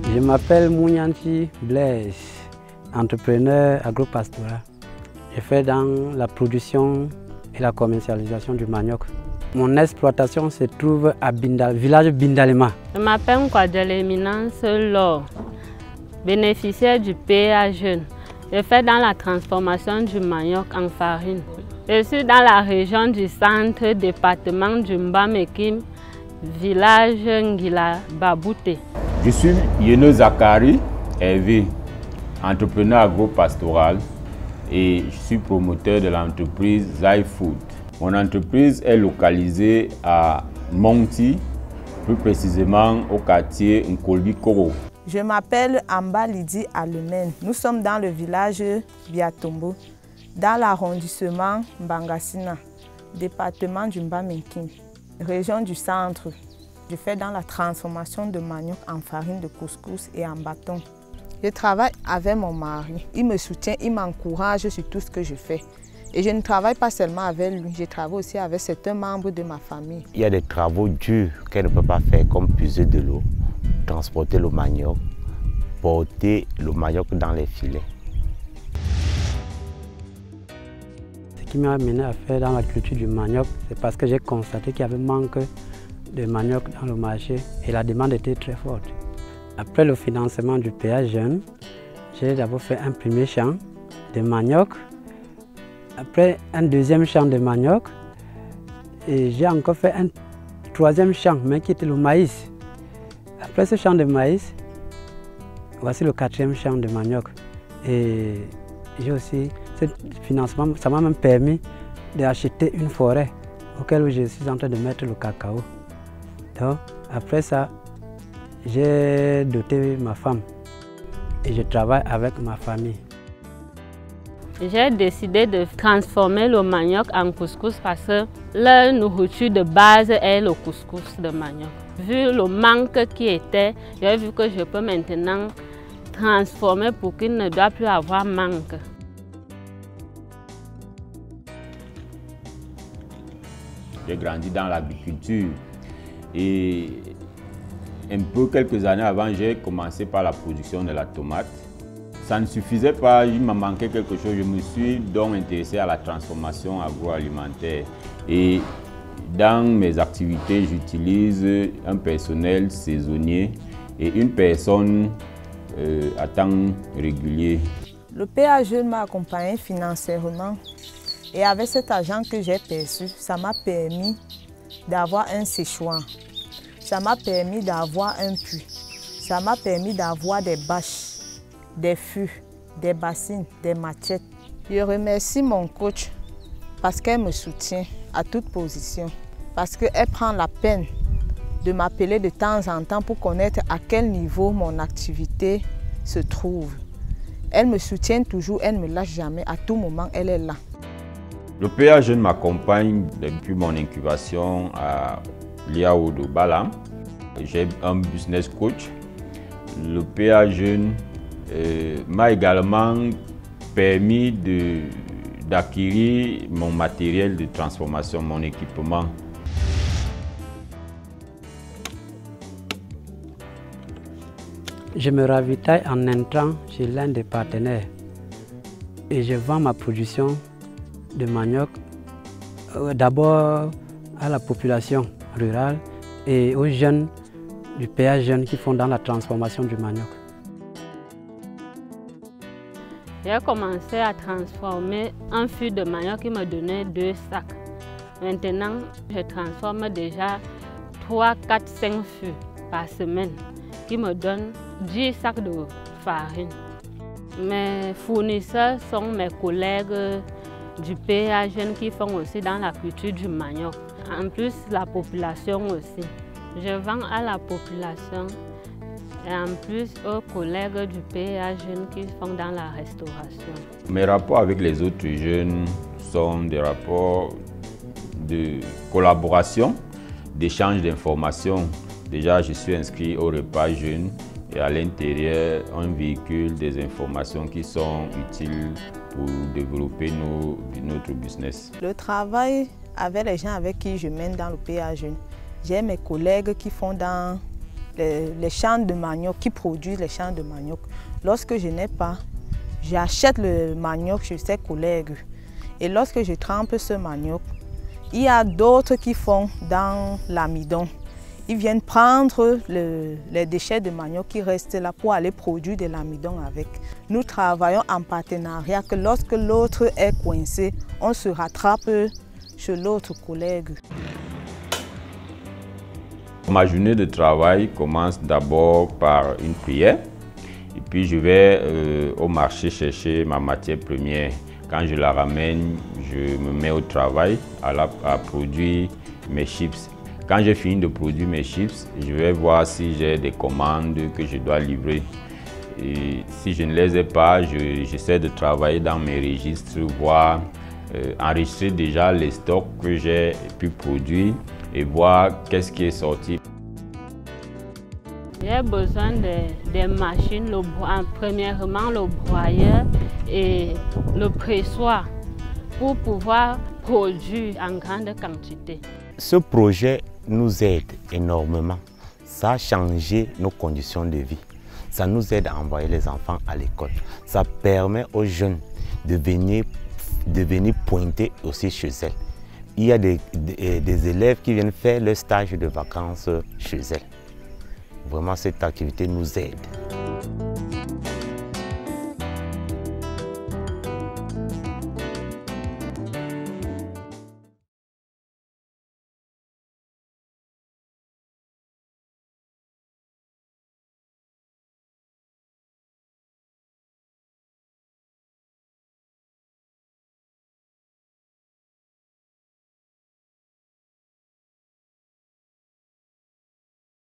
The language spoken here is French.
Je m'appelle Mounianti Blaise, entrepreneur agropastoral. Je fais dans la production et la commercialisation du manioc. Mon exploitation se trouve à Bindal, village Bindalema. Je m'appelle Kwadjel Eminence Laure, bénéficiaire du PA Jeune. Je fais dans la transformation du manioc en farine. Je suis dans la région du centre, département du Mbamekim, village Ngila Babouté. Je suis Yeno Zakari Hervé, entrepreneur agropastoral et je suis promoteur de l'entreprise Zai Food. Mon entreprise est localisée à Monti, plus précisément au quartier Nkolbi-Koro. Je m'appelle Amba Lydie Alemen. Nous sommes dans le village Biatombo, dans l'arrondissement Bangassina, département du Mbamekim, région du centre. Je fais dans la transformation de manioc en farine de couscous et en bâton. Je travaille avec mon mari. Il me soutient, il m'encourage sur tout ce que je fais. Et je ne travaille pas seulement avec lui, je travaille aussi avec certains membres de ma famille. Il y a des travaux durs qu'elle ne peut pas faire, comme puiser de l'eau, transporter le manioc, porter le manioc dans les filets. Ce qui m'a amené à faire dans la culture du manioc, c'est parce que j'ai constaté qu'il y avait manque de manioc dans le marché et la demande était très forte. Après le financement du PA Jeune, j'ai d'abord fait un premier champ de manioc, après un deuxième champ de manioc et j'ai encore fait un troisième champ, mais qui était le maïs. Après ce champ de maïs, voici le quatrième champ de manioc. Et j'ai aussi, ce financement, ça m'a même permis d'acheter une forêt auquel je suis en train de mettre le cacao. Donc, après ça, j'ai doté ma femme et je travaille avec ma famille. J'ai décidé de transformer le manioc en couscous parce que leur nourriture de base est le couscous de manioc. Vu le manque qui était, j'ai vu que je peux maintenant transformer pour qu'il ne doit plus avoir manque. J'ai grandi dans l'agriculture et quelques années avant, j'ai commencé par la production de la tomate. Ça ne suffisait pas, il m'a manqué quelque chose. Je me suis donc intéressé à la transformation agroalimentaire. Et dans mes activités, j'utilise un personnel saisonnier et une personne à temps régulier. Le PA Jeune m'a accompagné financièrement et avec cet argent que j'ai perçu, ça m'a permis d'avoir un séchoir. Ça m'a permis d'avoir un puits. Ça m'a permis d'avoir des bâches, des fûts, des bassines, des machettes. Je remercie mon coach parce qu'elle me soutient à toute position. Parce qu'elle prend la peine de m'appeler de temps en temps pour connaître à quel niveau mon activité se trouve. Elle me soutient toujours, elle ne me lâche jamais. À tout moment, elle est là. Le PA Jeune m'accompagne depuis mon incubation à Liao de Balam. J'ai un business coach. Le PA Jeune m'a également permis d'acquérir mon matériel de transformation, mon équipement. Je me ravitaille en entrant chez l'un des partenaires et je vends ma production de manioc d'abord à la population rurale et aux jeunes du PA Jeune qui font dans la transformation du manioc. J'ai commencé à transformer un fût de manioc qui me donnait 2 sacs. Maintenant, je transforme déjà 3, 4, 5 fûts par semaine qui me donnent 10 sacs de farine. Mes fournisseurs sont mes collègues du PA Jeune qui font aussi dans la culture du manioc. En plus, la population aussi. Je vends à la population et en plus aux collègues du PA Jeunes qui font dans la restauration. Mes rapports avec les autres jeunes sont des rapports de collaboration, d'échange d'informations. Déjà, je suis inscrit au repas jeune et à l'intérieur, on véhicule des informations qui sont utiles pour développer notre business. Le travail avec les gens avec qui je mène dans le PA Jeune, j'ai mes collègues qui font dans les champs de manioc, qui produisent les champs de manioc. Lorsque je n'ai pas, j'achète le manioc chez ces collègues. Et lorsque je trempe ce manioc, il y a d'autres qui font dans l'amidon. Ils viennent prendre les déchets de manioc qui restent là pour aller produire de l'amidon avec. Nous travaillons en partenariat, que lorsque l'autre est coincé, on se rattrape chez l'autre collègue. Ma journée de travail commence d'abord par une prière et puis je vais au marché chercher ma matière première. Quand je la ramène, je me mets au travail à produire mes chips. Quand j'ai fini de produire mes chips, je vais voir si j'ai des commandes que je dois livrer. Et si je ne les ai pas, j'essaie de travailler dans mes registres, voir, enregistrer déjà les stocks que j'ai pu produire et voir qu'est-ce qui est sorti. J'ai besoin des machines, premièrement le broyeur et le pressoir pour pouvoir produire en grande quantité. Ce projet nous aide énormément. Ça a changé nos conditions de vie. Ça nous aide à envoyer les enfants à l'école. Ça permet aux jeunes de venir pointer aussi chez elles. Il y a des élèves qui viennent faire leur stage de vacances chez elles. Vraiment, cette activité nous aide.